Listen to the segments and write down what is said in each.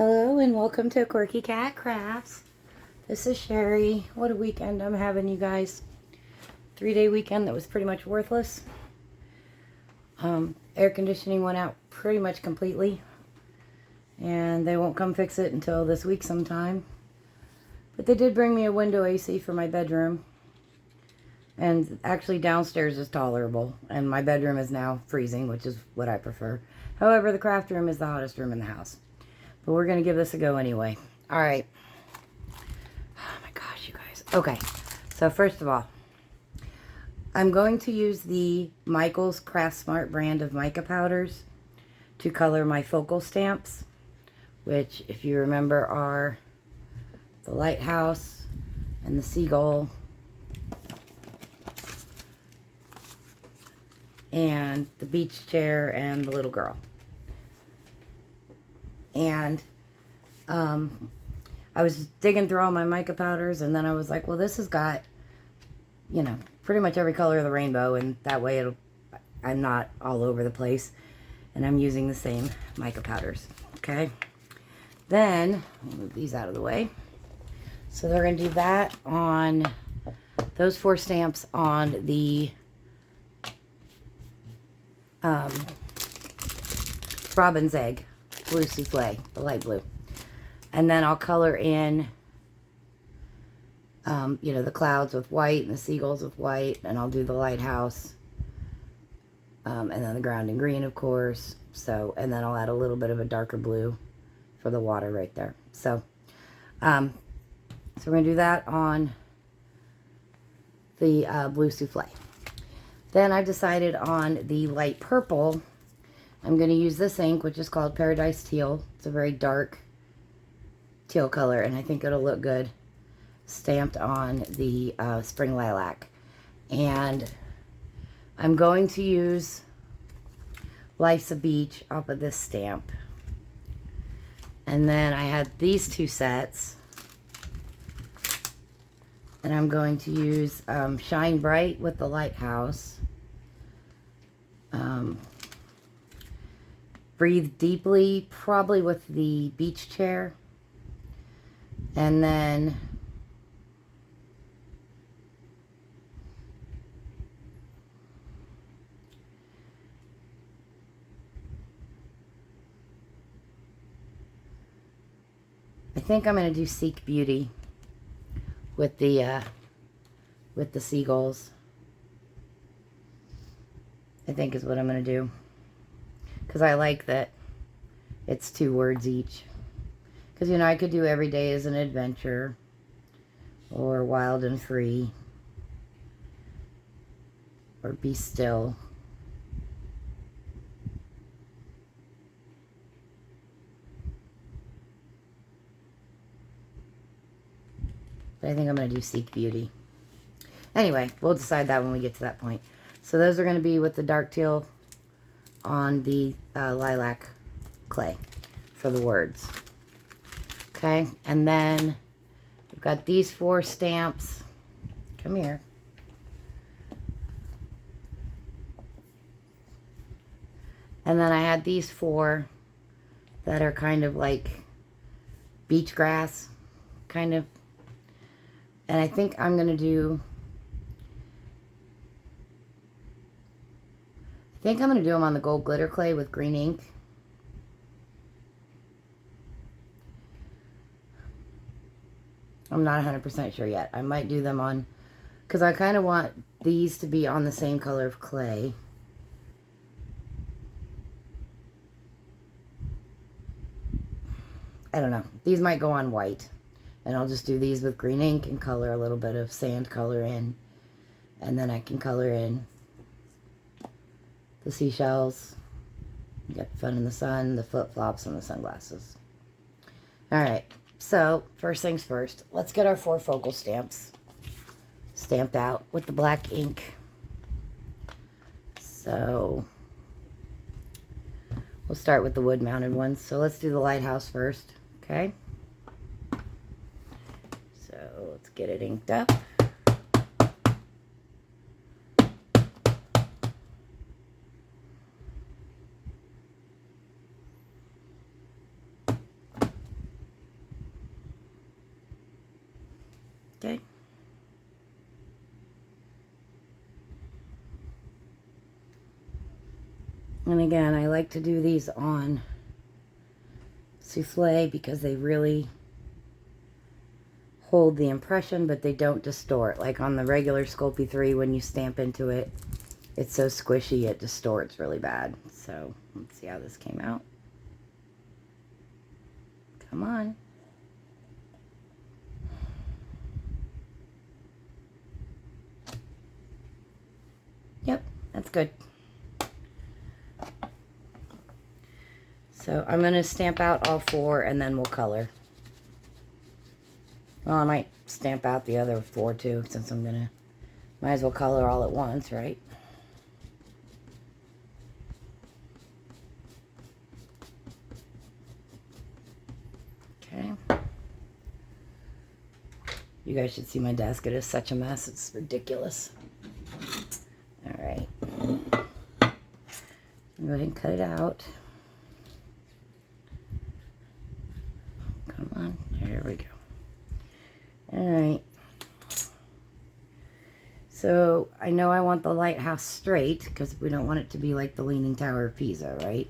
Hello and welcome to Quirky Cat Crafts. This is Sherry. What a weekend I'm having, you guys. 3-day weekend that was pretty much worthless. Air conditioning went out pretty much completely. And they won't come fix it until this week sometime. But they did bring me a window AC for my bedroom. And actually downstairs is tolerable. And my bedroom is now freezing, which is what I prefer. However, the craft room is the hottest room in the house. But we're going to give this a go anyway. Alright. Oh my gosh, you guys. Okay. So first of all, I'm going to use the Michael's Craft Smart brand of mica powders to color my focal stamps. Which, if you remember, are the lighthouse and the seagull. And the beach chair and the little girl. And I was digging through all my mica powders, and then I was like, well, this has got, you know, pretty much every color of the rainbow, and that way I'm not all over the place, and I'm using the same mica powders. Okay, then I'll move these out of the way. So they're going to do that on those 4 stamps on the robin's egg blue souffle, the light blue. And then I'll color in, you know, the clouds with white and the seagulls with white. And I'll do the lighthouse. And then the ground in green, of course. So, and then I'll add a little bit of a darker blue for the water right there. So, so we're going to do that on the blue souffle. Then I've decided on the light purple. I'm going to use this ink, which is called Paradise Teal. It's a very dark teal color, and I think it'll look good stamped on the Spring Lilac. And I'm going to use Life's a Beach off of this stamp. And then I had these 2 sets. And I'm going to use Shine Bright with the Lighthouse. Breathe Deeply, probably with the beach chair. And then I think I'm going to do Seek Beauty with the seagulls. I think is what I'm going to do. Because I like that it's 2 words each. Because, you know, I could do Every Day is an Adventure. Or Wild and Free. Or Be Still. But I think I'm going to do Seek Beauty. Anyway, we'll decide that when we get to that point. So those are going to be with the dark teal on the lilac clay for the words. Okay, and then we've got these 4 stamps. Come here. And then I had these 4 that are kind of like beach grass, kind of. And I think I'm going to do, them on the gold glitter clay with green ink. I'm not 100% sure yet. I might do them on, because I kind of want these to be on the same color of clay. I don't know. These might go on white. And I'll just do these with green ink and color a little bit of sand color in. And then I can color in the seashells. You got the fun in the sun, the flip-flops, and the sunglasses. Alright, so first things first. Let's get our 4 focal stamps stamped out with the black ink. So we'll start with the wood-mounted ones. So let's do the lighthouse first, okay? So let's get it inked up. And again, I like to do these on souffle because they really hold the impression, but they don't distort. Like on the regular Sculpey 3, when you stamp into it, it's so squishy it distorts really bad. So let's see how this came out. Come on. Yep, that's good. So I'm going to stamp out all 4 and then we'll color. Well, I might stamp out the other 4 too, since I'm going to, might as well color all at once, right? Okay. You guys should see my desk. It is such a mess. It's ridiculous. All right. Go ahead and cut it out. Come on. There we go. All right. So I know I want the lighthouse straight because we don't want it to be like the Leaning Tower of Pisa, right?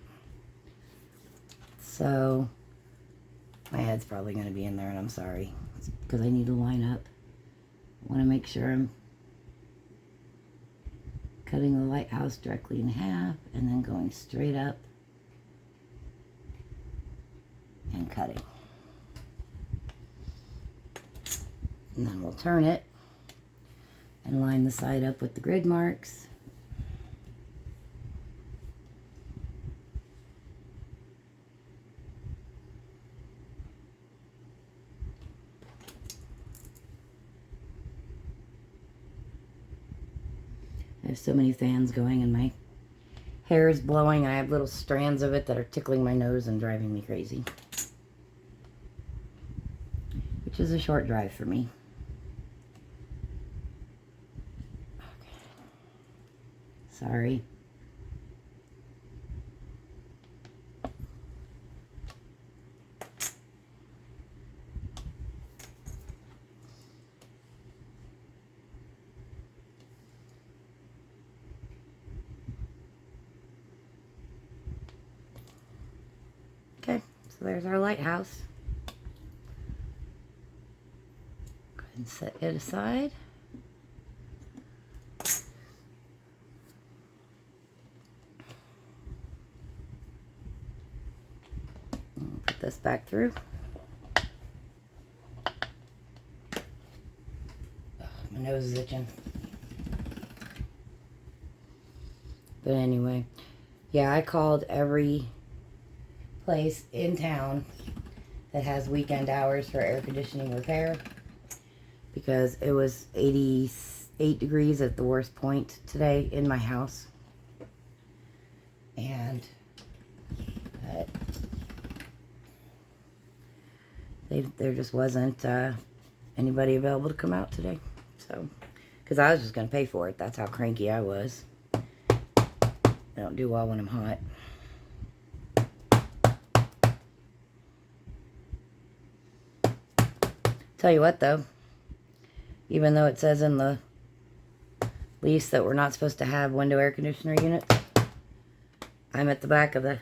So my head's probably going to be in there, and I'm sorry because I need to line up. I want to make sure I'm cutting the lighthouse directly in half and then going straight up and cutting. And then we'll turn it and line the side up with the grid marks. I have so many fans going and my hair is blowing. I have little strands of it that are tickling my nose and driving me crazy. Which is a short drive for me. Okay. Sorry. Okay, so there's our lighthouse. Go ahead and set it aside. And put this back through. Oh, my nose is itching. But anyway, yeah, I called every place in town that has weekend hours for air conditioning repair because it was 88 degrees at the worst point today in my house, and there just wasn't anybody available to come out today. So because I was just going to pay for it. That's how cranky I was. I don't do well when I'm hot. Tell you what though, even though it says in the lease that we're not supposed to have window air conditioner units, I'm at the back of the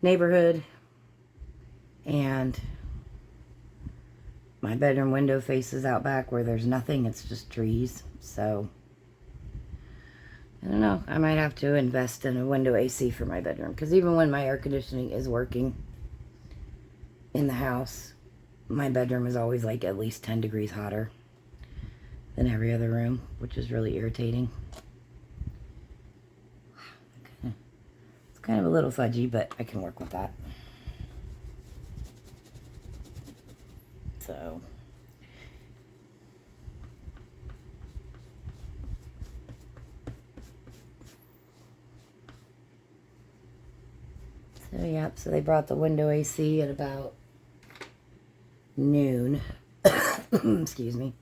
neighborhood and my bedroom window faces out back where there's nothing, it's just trees. So I don't know, I might have to invest in a window AC for my bedroom, because even when my air conditioning is working in the house, my bedroom is always like at least 10 degrees hotter than every other room, which is really irritating. It's kind of a little fudgy, but I can work with that. So yeah, so they brought the window AC at about noon. Excuse me.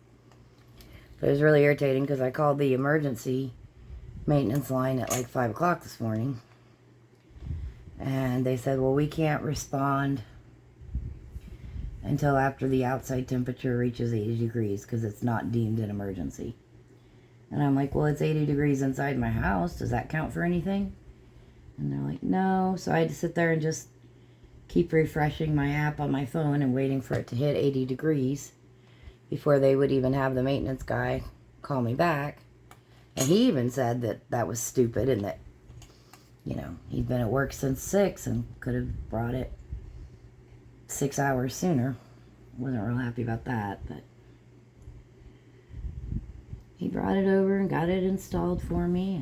But it was really irritating because I called the emergency maintenance line at like 5 o'clock this morning. And they said, well, we can't respond until after the outside temperature reaches 80 degrees because it's not deemed an emergency. And I'm like, well, it's 80 degrees inside my house. Does that count for anything? And they're like, no. So I had to sit there and just keep refreshing my app on my phone and waiting for it to hit 80 degrees before they would even have the maintenance guy call me back. And he even said that that was stupid and that, you know, he'd been at work since 6 and could have brought it 6 hours sooner. Wasn't real happy about that, but he brought it over and got it installed for me,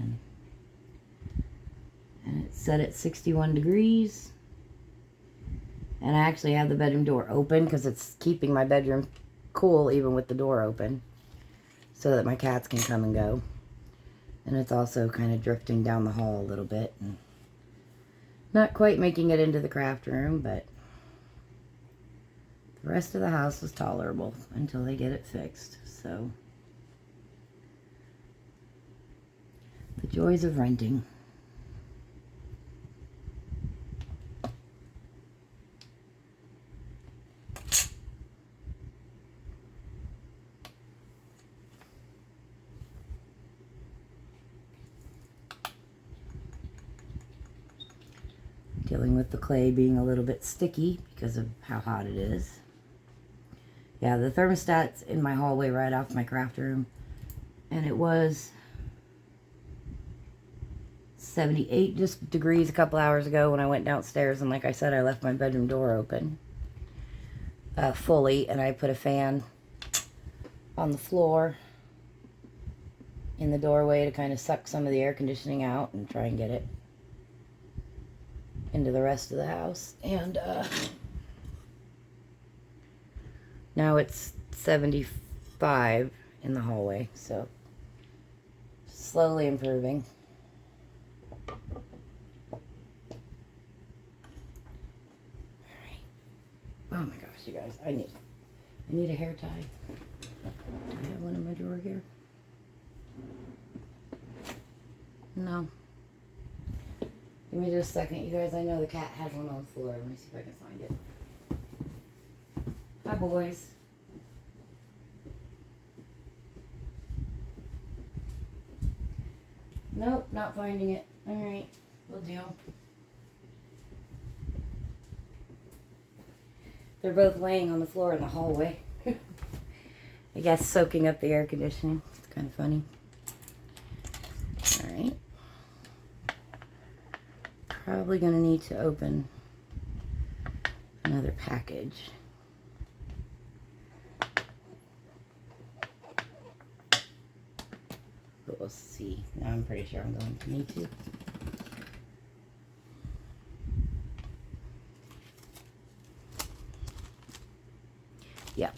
and it's set at 61 degrees. And I actually have the bedroom door open because it's keeping my bedroom cool even with the door open so that my cats can come and go. And it's also kind of drifting down the hall a little bit. And not quite making it into the craft room, but the rest of the house is tolerable until they get it fixed. So, the joys of renting. Dealing with the clay being a little bit sticky because of how hot it is. Yeah, the thermostat's in my hallway right off my craft room. And it was 78 just degrees a couple hours ago when I went downstairs. And like I said, I left my bedroom door open fully. And I put a fan on the floor in the doorway to kind of suck some of the air conditioning out and try and get it into the rest of the house. And now it's 75 in the hallway, so slowly improving. Alright. Oh my gosh, you guys, I need a hair tie. Do I have one in my drawer here? No. Give me just a second, you guys. I know the cat has one on the floor. Let me see if I can find it. Hi, boys. Nope, not finding it. Alright, we'll deal. They're both laying on the floor in the hallway. I guess soaking up the air conditioning. It's kind of funny. Alright. Probably going to need to open another package. But we'll see. Now I'm pretty sure I'm going to need to. Yeah.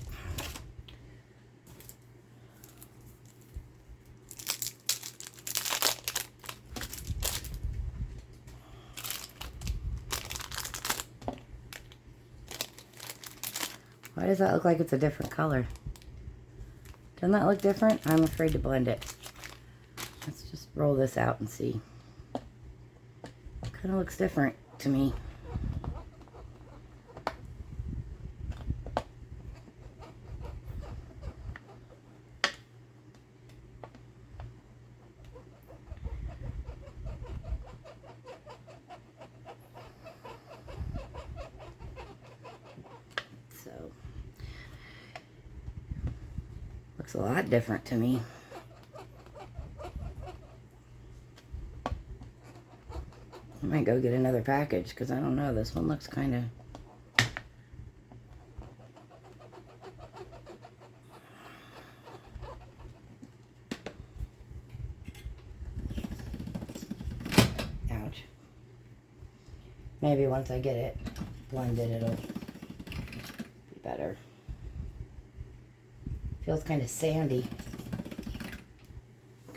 Why does that look like it's a different color? Doesn't that look different? I'm afraid to blend it. Let's just roll this out and see. Kind of looks different to me. Looks a lot different to me. I might go get another package because I don't know. This one looks kind of... Ouch. Maybe once I get it blended, it'll be better. Feels kind of sandy.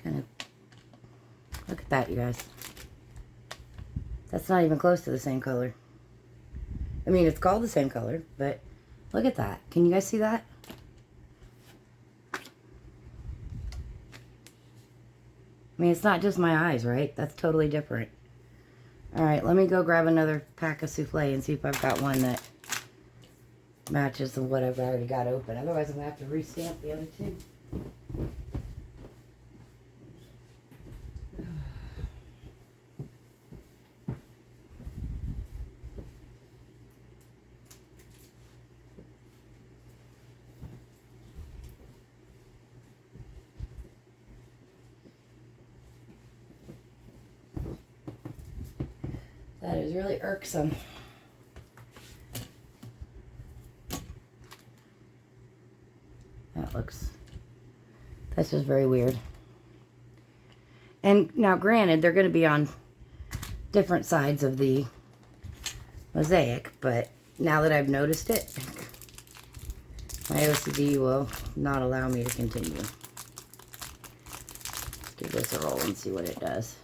Kind of... Look at that, you guys. That's not even close to the same color. I mean, it's called the same color, but look at that. Can you guys see that? I mean, it's not just my eyes, right? That's totally different. Alright, let me go grab another pack of souffle and see if I've got one that matches the what I've already got open. Otherwise, I'm going to have to re-stamp the other two. That is really irksome. That's just very weird. And now granted, they're going to be on different sides of the mosaic, but now that I've noticed it, my OCD will not allow me to continue. Let's give this a roll and see what it does.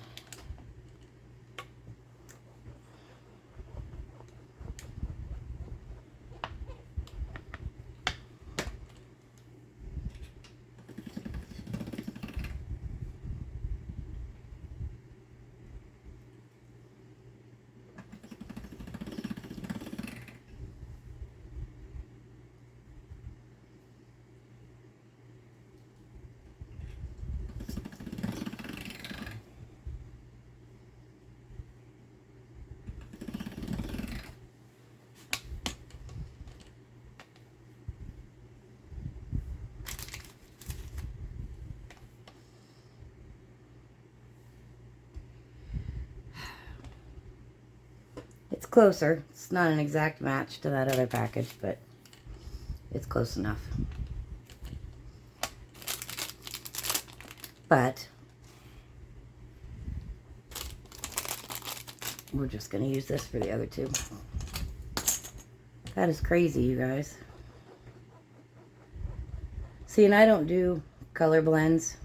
It's closer. It's not an exact match to that other package, but it's close enough. But we're just going to use this for the other two. That is crazy, you guys. See, and I don't do color blends.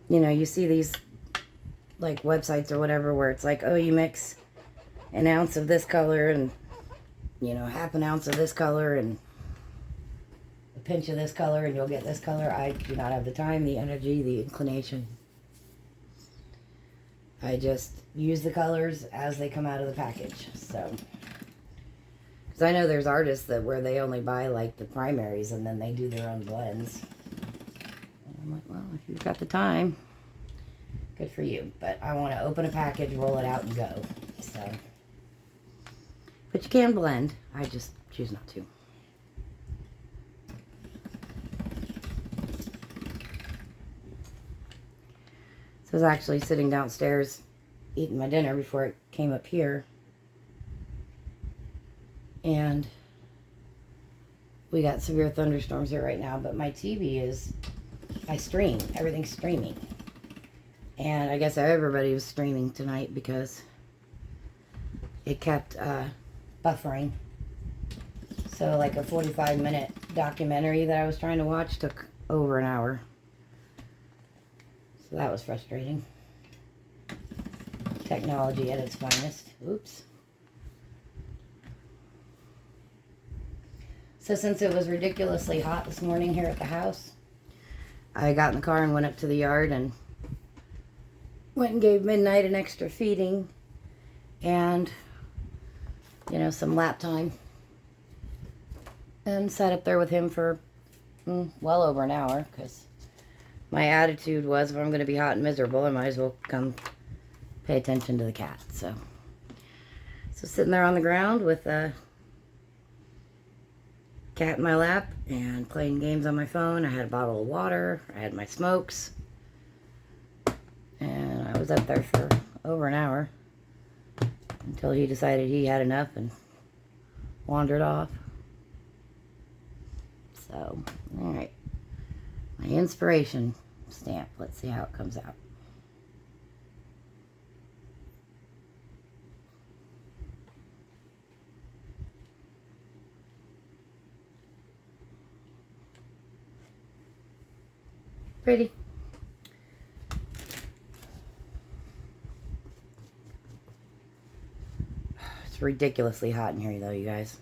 You know, you see these like websites or whatever where it's like, oh, you mix an ounce of this color and, you know, half an ounce of this color and a pinch of this color and you'll get this color. I do not have the time, the energy, the inclination. I just use the colors as they come out of the package. So, because I know there's artists that where they only buy like the primaries and then they do their own blends. And I'm like, well, if you've got the time, good for you. But I want to open a package, roll it out, and go. So. But you can blend. I just choose not to. So I was actually sitting downstairs eating my dinner before it came up here. And we got severe thunderstorms here right now, but my TV is, I stream. Everything's streaming. And I guess everybody was streaming tonight because it kept buffering. So like a 45-minute documentary that I was trying to watch took over an hour. So that was frustrating. Technology at its finest. Oops. So since it was ridiculously hot this morning here at the house, I got in the car and went up to the yard and went and gave Midnight an extra feeding and, you know, some lap time. And sat up there with him for well over an hour because my attitude was if I'm going to be hot and miserable, I might as well come pay attention to the cat. So sitting there on the ground with a cat in my lap and playing games on my phone. I had a bottle of water. I had my smokes. And I was up there for over an hour until he decided he had enough and wandered off. So, alright. My inspiration stamp. Let's see how it comes out. Pretty. It's ridiculously hot in here though, you guys.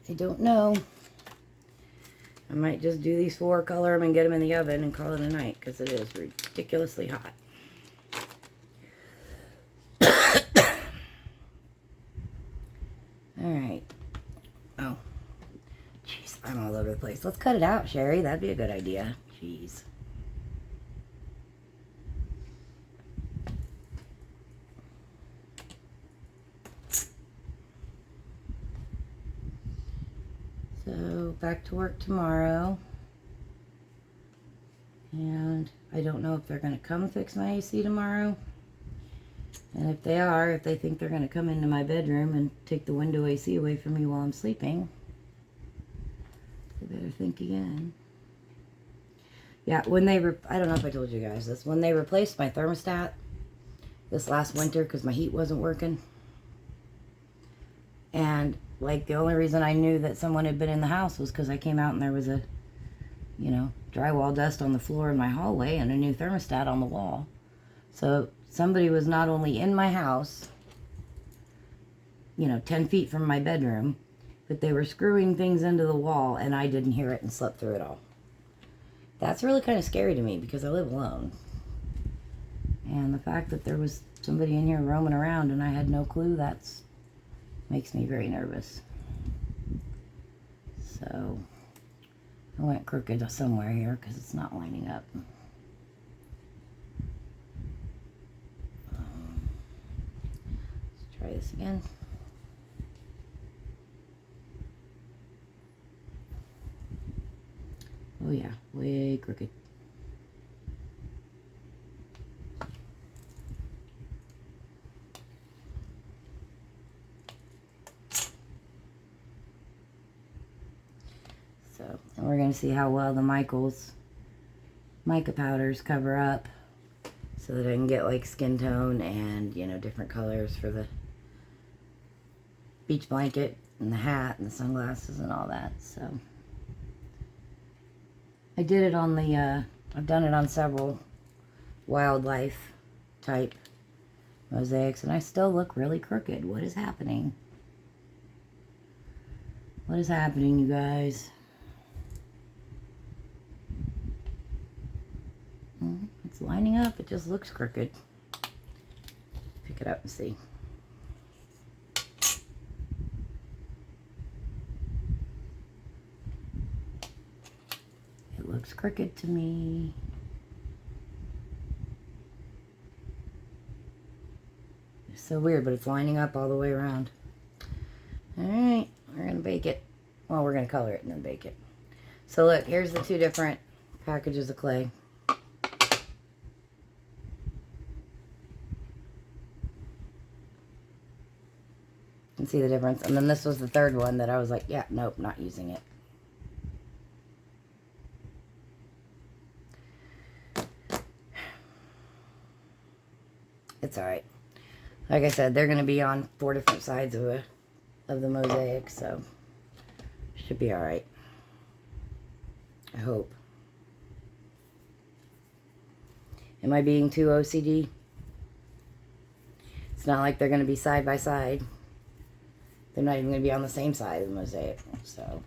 I don't know. I might just do these 4, color them, and get them in the oven and call it a night because it is ridiculously hot. Alright. Oh. Jeez, I'm all over the place. Let's cut it out, Sherry. That'd be a good idea. Jeez. So, back to work tomorrow. And and I don't know if they're going to come fix my AC tomorrow. And if they are, if they think they're going to come into my bedroom and take the window AC away from me while I'm sleeping, they better think again. Yeah, when they, I don't know if I told you guys this, when they replaced my thermostat this last winter because my heat wasn't working, and like the only reason I knew that someone had been in the house was because I came out and there was a, you know, drywall dust on the floor in my hallway and a new thermostat on the wall. So somebody was not only in my house, you know, 10 feet from my bedroom, but they were screwing things into the wall and I didn't hear it and slept through it all. That's really kind of scary to me because I live alone. And the fact that there was somebody in here roaming around and I had no clue, that's makes me very nervous. So I went crooked somewhere here because it's not lining up. Let's try this again. Oh yeah, way crooked. So, and we're going to see how well the mica powders cover up so that I can get like skin tone and, you know, different colors for the beach blanket and the hat and the sunglasses and all that. So I did it on the, I've done it on several wildlife type mosaics and I still look really crooked. What is happening? What is happening, you guys? It's lining up. It just looks crooked. Pick it up and see. It looks crooked to me. It's so weird, but it's lining up all the way around. Alright, we're going to bake it. Well, we're going to color it and then bake it. So look, here's the two different packages of clay. You can see the difference. And then this was the third one that I was like, yeah, nope, not using it. It's alright. Like I said, they're going to be on 4 different sides of the mosaic, so should be alright. I hope. Am I being too OCD? It's not like they're going to be side by side. They're not even going to be on the same side of the mosaic, so.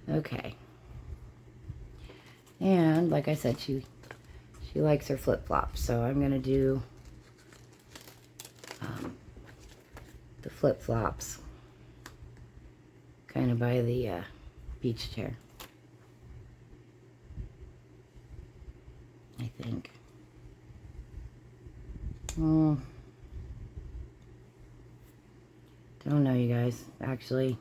Okay. And like I said, she likes her flip-flops, so I'm going to do the flip-flops kind of by the beach chair, I think. Don't know, you guys, actually.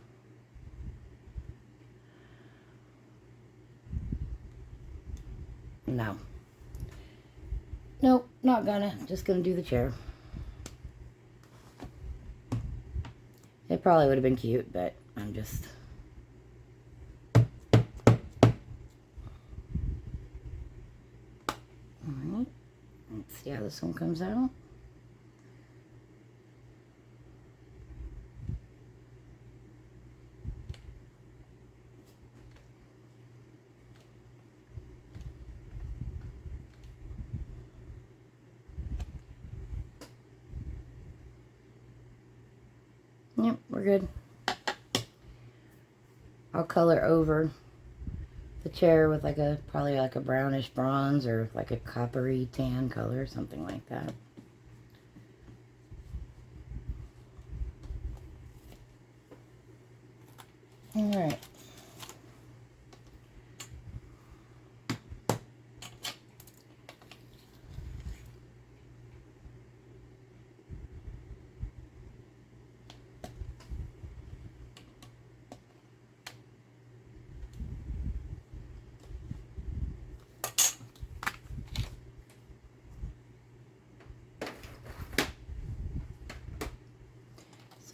No. Nope, not gonna. Just gonna do the chair. It probably would have been cute, but I'm just... Alright. Let's see how this one comes out. Yep, we're good. I'll color over the chair with like a, probably like a brownish bronze or like a coppery tan color, something like that. All right.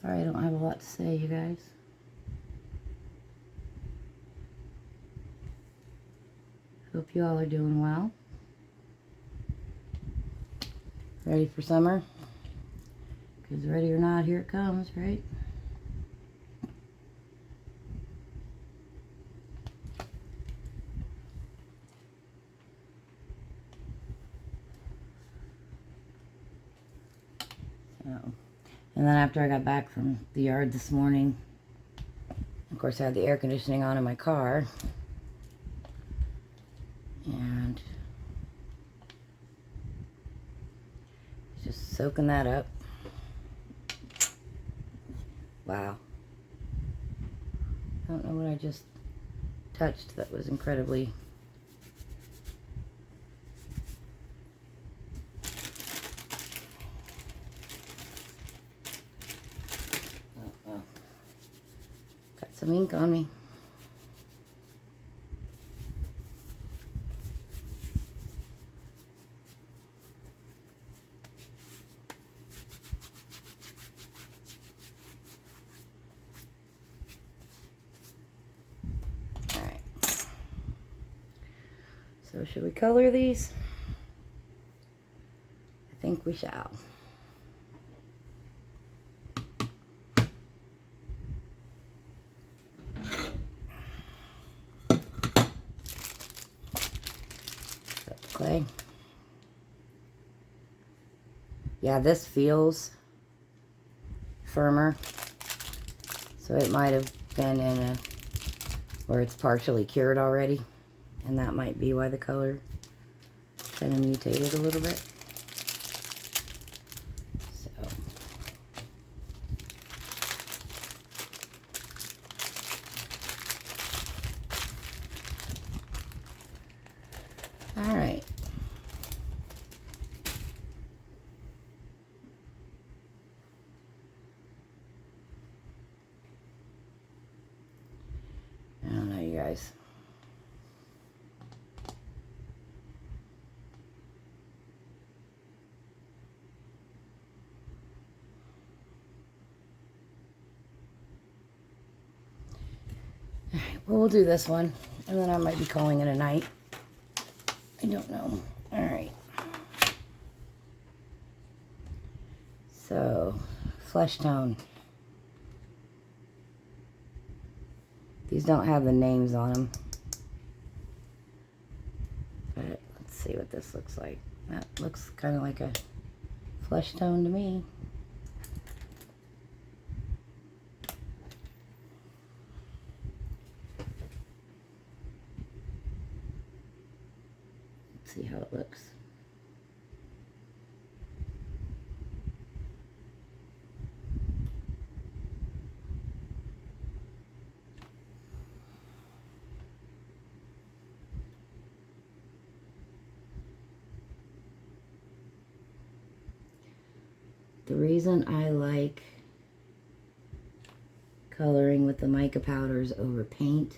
Sorry, I don't have a lot to say, you guys. Hope you all are doing well. Ready for summer? Because ready or not, here it comes, right? So, and then after I got back from the yard this morning, of course I had the air conditioning on in my car. And just soaking that up. Wow. I don't know what I just touched that was incredibly... Uh-oh. Got some ink on me. So should we color these? I think we shall. Set the clay. Yeah, this feels firmer. So it might have been in a, where it's partially cured already. And that might be why the color kind of mutated a little bit. So. All right. I don't know, you guys. Well, we'll do this one, and then I might be calling it a night. I don't know. All right. So, flesh tone. These don't have the names on them. But let's see what this looks like. That looks kind of like a flesh tone to me. See how it looks. The reason I like coloring with the mica powders over paint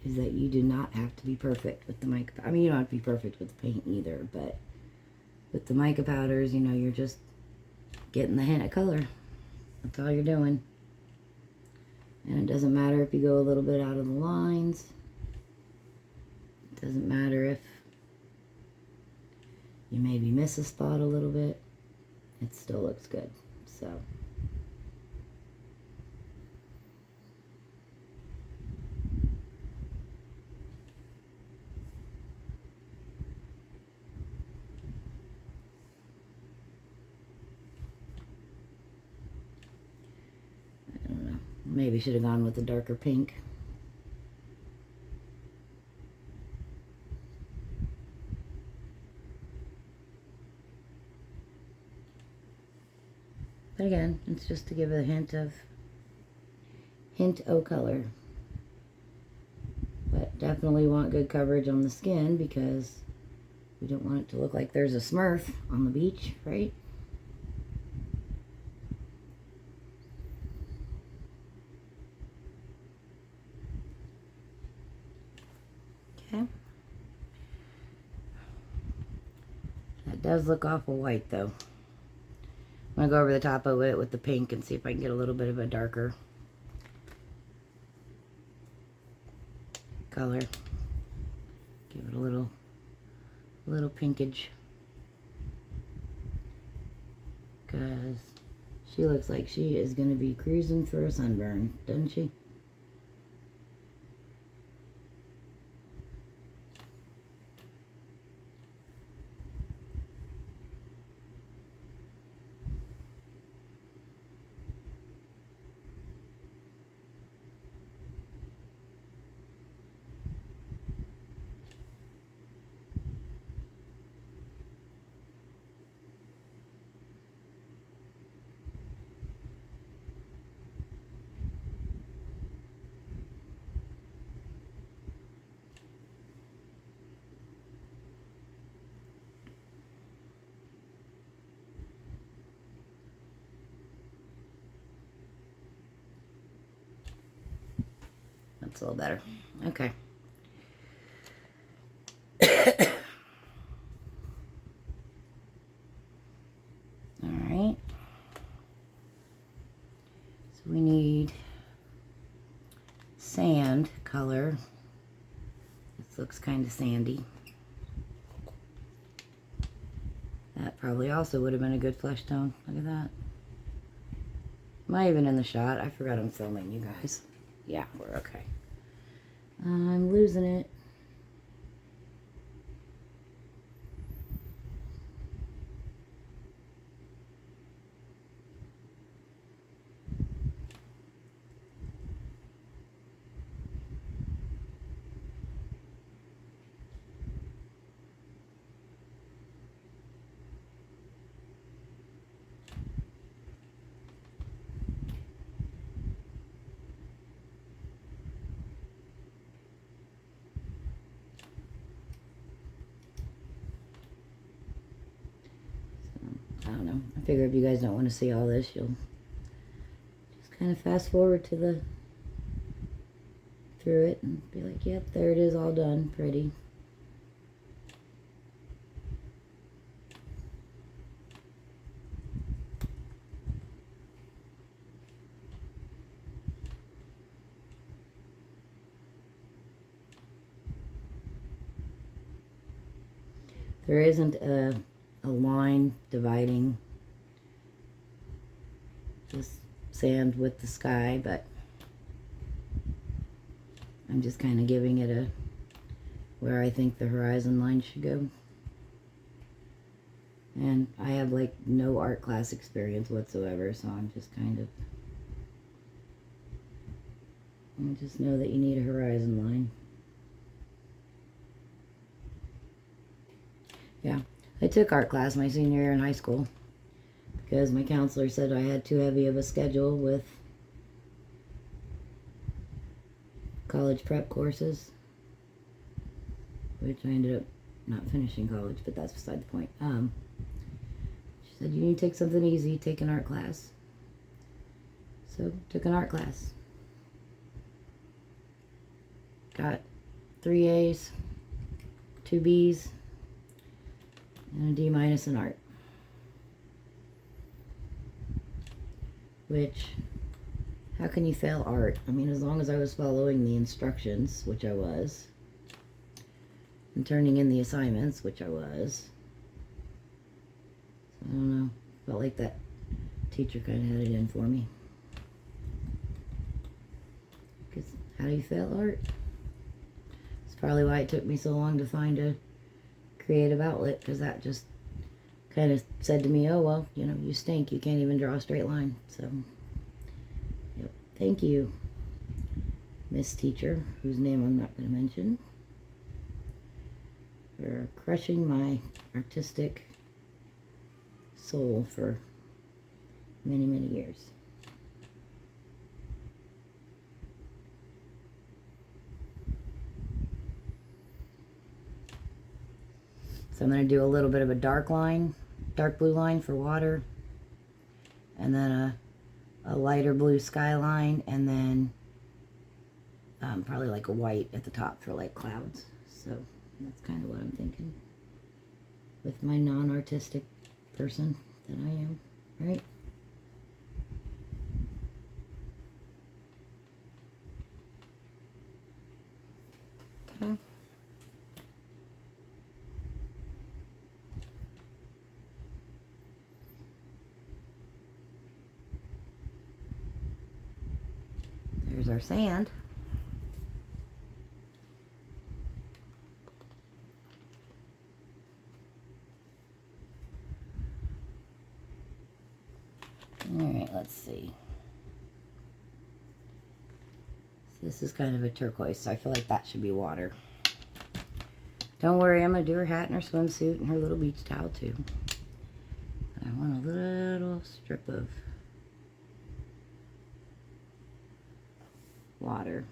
is that you do not have to be perfect with the mica. I mean, you don't have to be perfect with the paint either, but with the mica powders, you know, you're just getting the hint of color. That's all you're doing. And it doesn't matter if you go a little bit out of the lines. It doesn't matter if you maybe miss a spot a little bit. It still looks good. So. I don't know. Maybe should have gone with the darker pink. But again, it's just to give it a hint of color. But definitely want good coverage on the skin because we don't want it to look like there's a Smurf on the beach, right? Okay. That does look awful white though. I'm going to go over the top of it with the pink and see if I can get a little bit of a darker color. Give it a little pinkage. Because she looks like she is going to be cruising for a sunburn, doesn't she? That's a little better. Okay. Alright. So we need sand color. This looks kind of sandy. That probably also would have been a good flesh tone. Look at that. Am I even in the shot? I forgot I'm filming you guys. Yeah, we're okay. I'm losing it. I don't know. I figure if you guys don't want to see all this, you'll just kind of fast forward to the through it and be like, yep, there it is, all done, pretty. There isn't a line dividing this sand with the sky, but I'm just kind of giving it a where I think the horizon line should go. And I have like no art class experience whatsoever, so I'm just kind of, I just know that you need a horizon line. Yeah, I took art class my senior year in high school because my counselor said I had too heavy of a schedule with college prep courses, which I ended up not finishing college, but that's beside the point. She said, you need to take something easy, take an art class. So, took an art class. Got 3 A's, 2 B's, and a D- in art. Which, how can you fail art? I mean, as long as I was following the instructions, which I was, and turning in the assignments, which I was. I don't know. Felt like that teacher kind of had it in for me. Because how do you fail art? It's probably why it took me so long to find a creative outlet, because that just kind of said to me, oh, well, you know, you stink. You can't even draw a straight line. So, yep. Thank you, Miss Teacher, whose name I'm not going to mention, for crushing my artistic soul for many, many years. So I'm going to do a little bit of a dark blue line for water, and then a lighter blue skyline, and then probably like a white at the top for like clouds. So that's kind of what I'm thinking with my non-artistic person that I am, right? Okay. There's our sand. Alright, let's see. This is kind of a turquoise, so I feel like that should be water. Don't worry, I'm going to do her hat and her swimsuit and her little beach towel too. I want a little strip of water.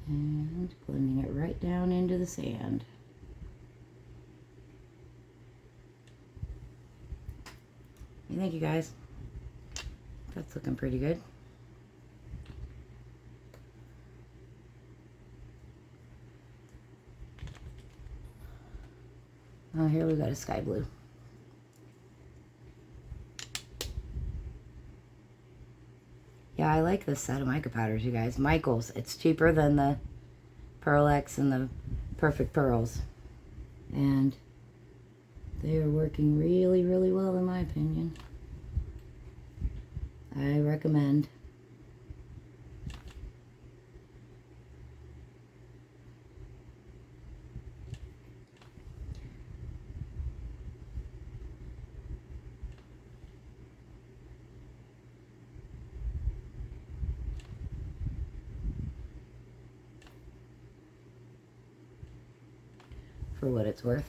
And blending it right down into the sand. What do you think, you guys? That's looking pretty good. Oh, here we got a sky blue. Yeah, I like this set of mica powders, you guys. Michael's. It's cheaper than the Pearl X and the Perfect Pearls. And they are working really, really well in my opinion. I recommend. For what it's worth.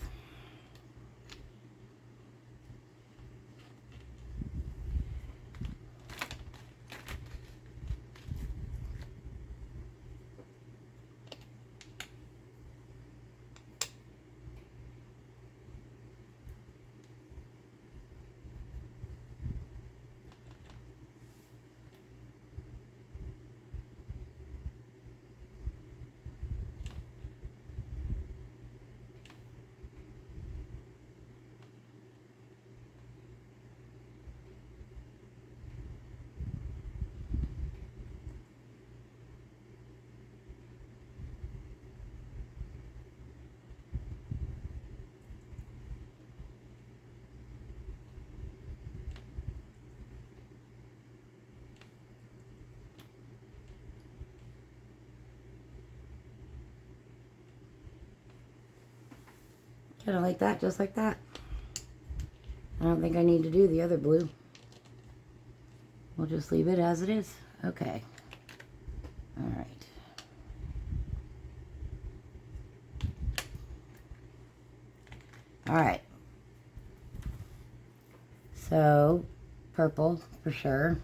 Kind of like that, just like that. I don't think I need to do the other blue. We'll just leave it as it is. Okay. All right. All right. So, purple for sure.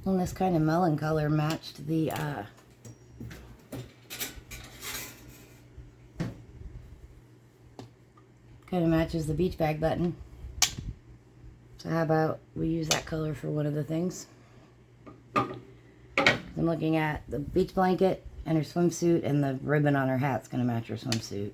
And this kind of melon color matched the kind of matches the beach bag button. So how about we use that color for one of the things? I'm looking at the beach blanket and her swimsuit, and the ribbon on her hat's going to match her swimsuit.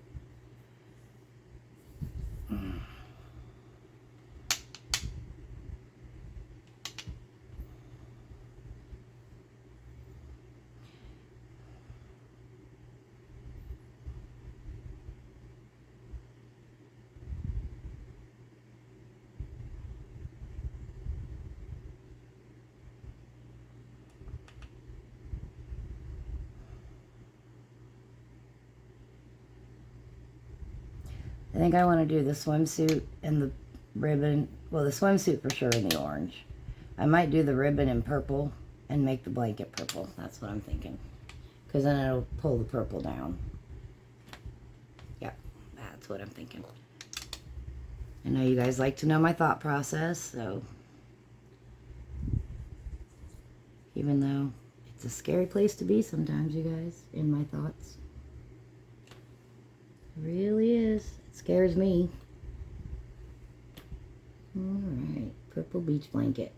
I think I want to do the swimsuit and the ribbon. Well, the swimsuit for sure in the orange. I might do the ribbon in purple and make the blanket purple. That's what I'm thinking. Because then it'll pull the purple down. Yep, that's what I'm thinking. I know you guys like to know my thought process, so even though it's a scary place to be sometimes, you guys, in my thoughts. It really is. It scares me. Alright, purple beach blanket.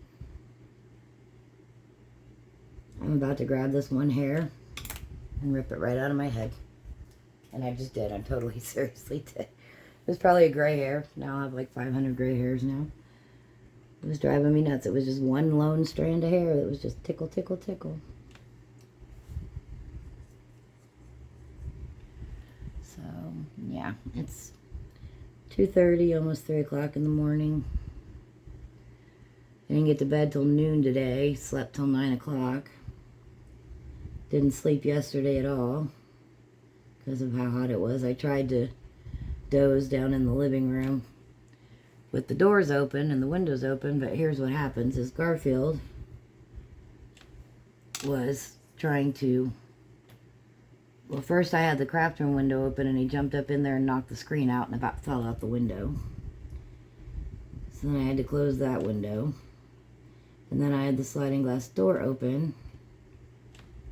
I'm about to grab this one hair and rip it right out of my head. And I just did. I totally seriously did. It was probably a gray hair. Now I have like 500 gray hairs now. It was driving me nuts. It was just one lone strand of hair that was just tickle, tickle, tickle. So, yeah, it's 2:30, almost 3 o'clock in the morning. I didn't get to bed till noon today. Slept till 9 o'clock. Didn't sleep yesterday at all because of how hot it was. I tried to doze down in the living room with the doors open and the windows open, but here's what happens is Garfield was trying to, well, first I had the craft room window open and he jumped up in there and knocked the screen out and about fell out the window. So then I had to close that window. And then I had the sliding glass door open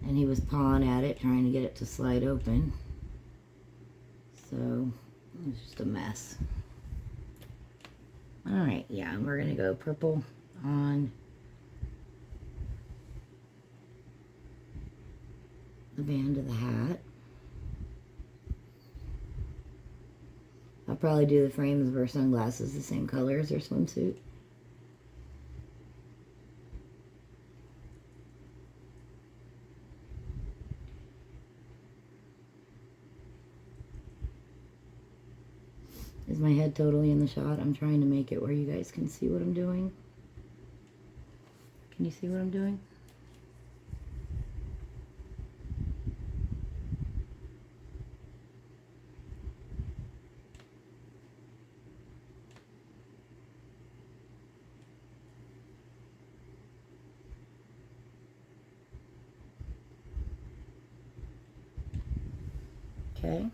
and he was pawing at it, trying to get it to slide open. So it was just a mess. Alright, yeah, we're going to go purple on the band of the hat. I'll probably do the frames of her sunglasses the same color as her swimsuit. Is my head totally in the shot? I'm trying to make it where you guys can see what I'm doing. Can you see what I'm doing? Okay.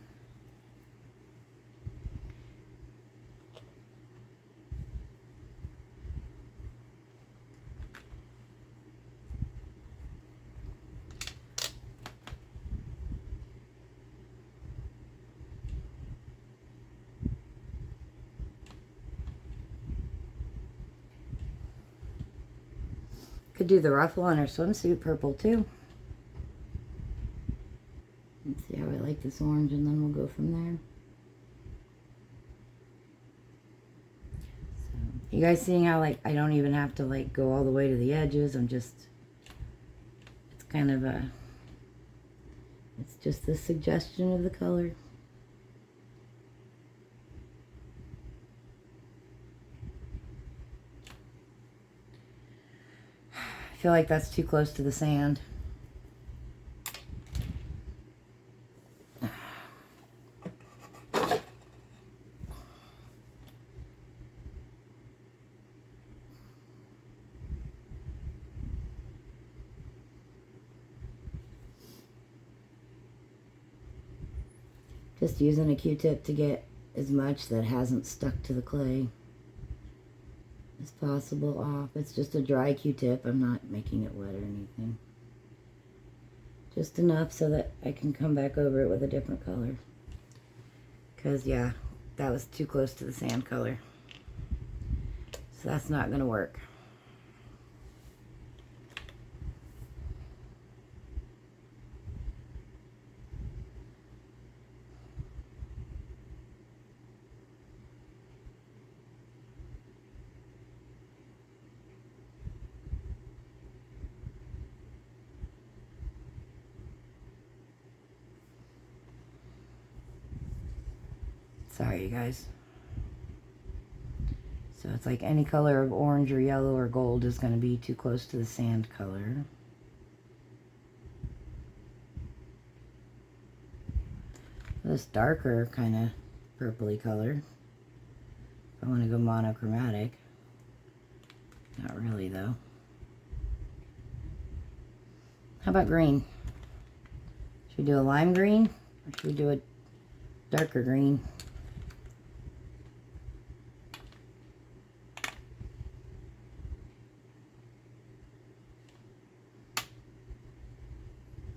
Could do the ruffle on her swimsuit purple too. Let's see how I like this orange and then we'll go from there. So, you guys seeing how like I don't even have to like go all the way to the edges. I'm just, it's kind of a, it's just the suggestion of the color. I feel like that's too close to the sand. Just using a Q-tip to get as much that hasn't stuck to the clay as possible off. It's just a dry Q-tip. I'm not making it wet or anything. Just enough so that I can come back over it with a different color. Because, yeah, that was too close to the sand color. So that's not going to work. Sorry, you guys. So it's like any color of orange or yellow or gold is going to be too close to the sand color. This darker kind of purpley color. I want to go monochromatic. Not really though. How about green? Should we do a lime green or should we do a darker green?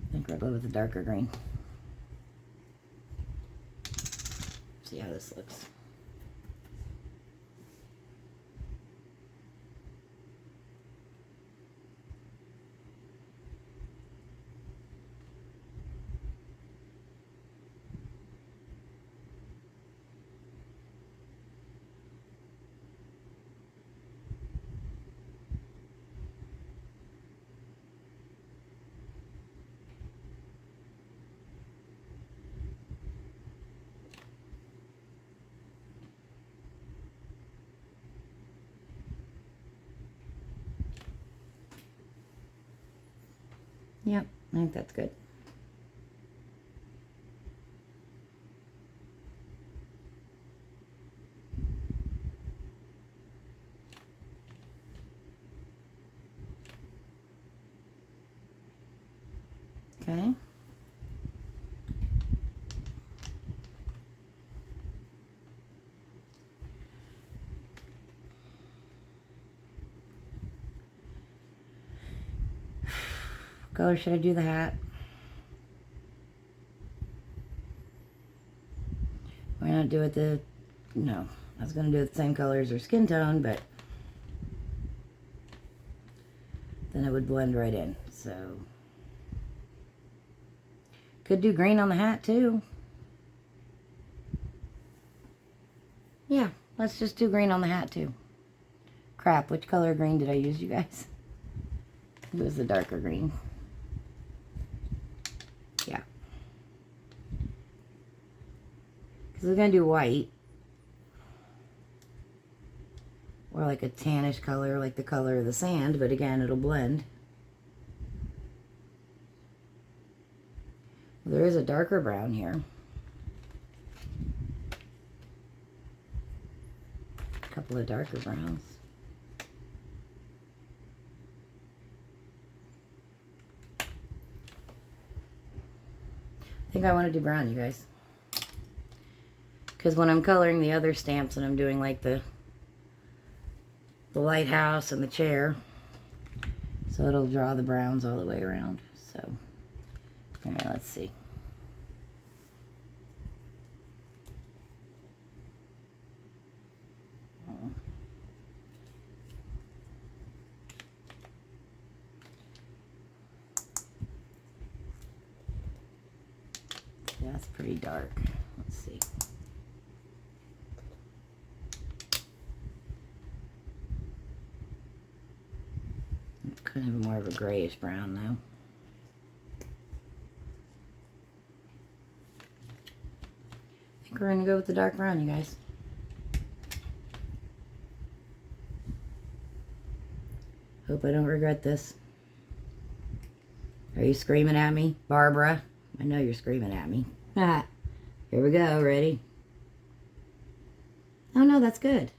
I think we'll go with the darker green. See how this looks. Yep, I think that's good. Okay. What color should I do the hat? Why not do it the... No, I was going to do it the same color as her skin tone, but then it would blend right in, so... Could do green on the hat, too. Yeah, let's just do green on the hat, too. Crap, which color of green did I use, you guys? It was the darker green. Yeah. Because we're going to do white. Or like a tannish color, like the color of the sand, but again, it'll blend. There is a darker brown here. A couple of darker browns. I think I want to do brown, you guys. Because when I'm coloring the other stamps and I'm doing like the lighthouse and the chair, so it'll draw the browns all the way around. So, all right, let's see. Yeah, that's pretty dark. Let's see. It's kind of more of a grayish brown now. I think we're going to go with the dark brown, you guys. Hope I don't regret this. Are you screaming at me, Barbara? I know you're screaming at me. Here we go. Ready? Oh, no, that's good.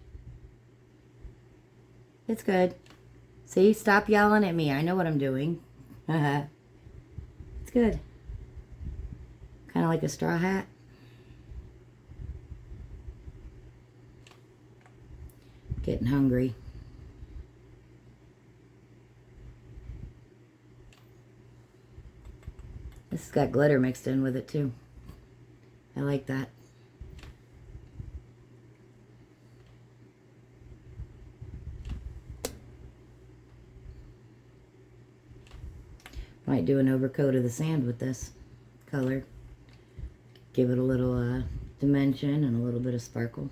It's good. See? Stop yelling at me. I know what I'm doing. It's good. Kind of like a straw hat. Getting hungry. This has got glitter mixed in with it too. I like that. Might do an overcoat of the sand with this color. Give it a little dimension and a little bit of sparkle.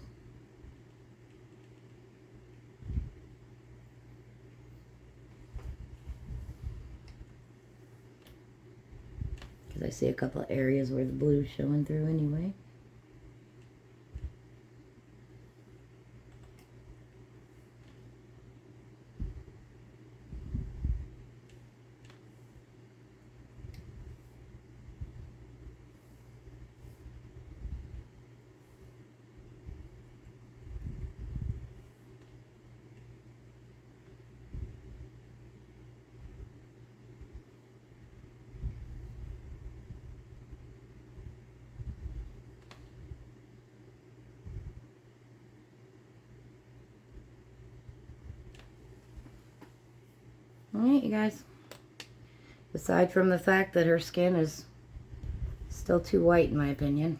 Because I see a couple of areas where the blue's showing through anyway. Alright, you guys. Aside from the fact that her skin is still too white, in my opinion.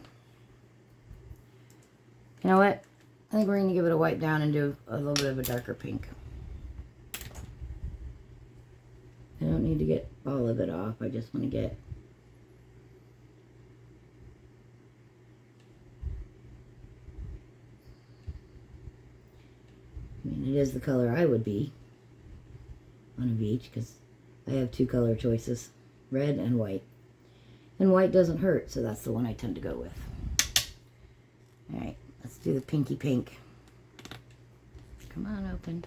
You know what? I think we're going to give it a wipe down and do a little bit of a darker pink. I don't need to get all of it off. I just want to get... I mean, it is the color I would be on a beach because I have two color choices, red and white. And white doesn't hurt, so that's the one I tend to go with. Alright, let's do the pinky pink. Come on, open.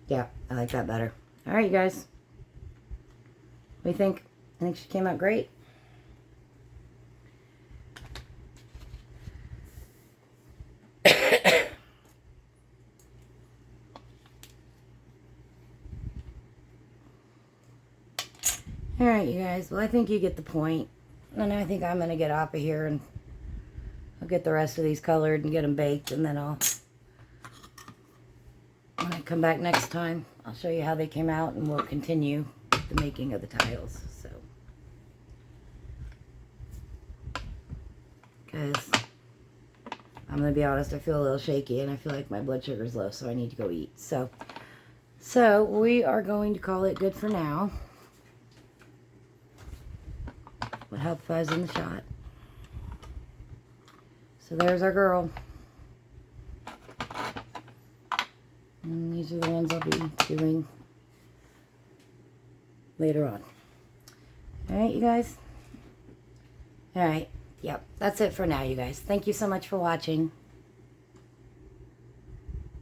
Yeah, I like that better. Alright, you guys. What do you think? I think she came out great. Alright, you guys. Well, I think you get the point. And I think I'm going to get off of here and I'll get the rest of these colored and get them baked. And then when I come back next time, I'll show you how they came out and we'll continue the making of the tiles. So, guys, I'm going to be honest, I feel a little shaky and I feel like my blood sugar is low, so I need to go eat. So we are going to call it good for now. Would help if I was in the shot. So there's our girl. And these are the ones I'll be doing later on. Alright, you guys? Alright. Yep. That's it for now, you guys. Thank you so much for watching.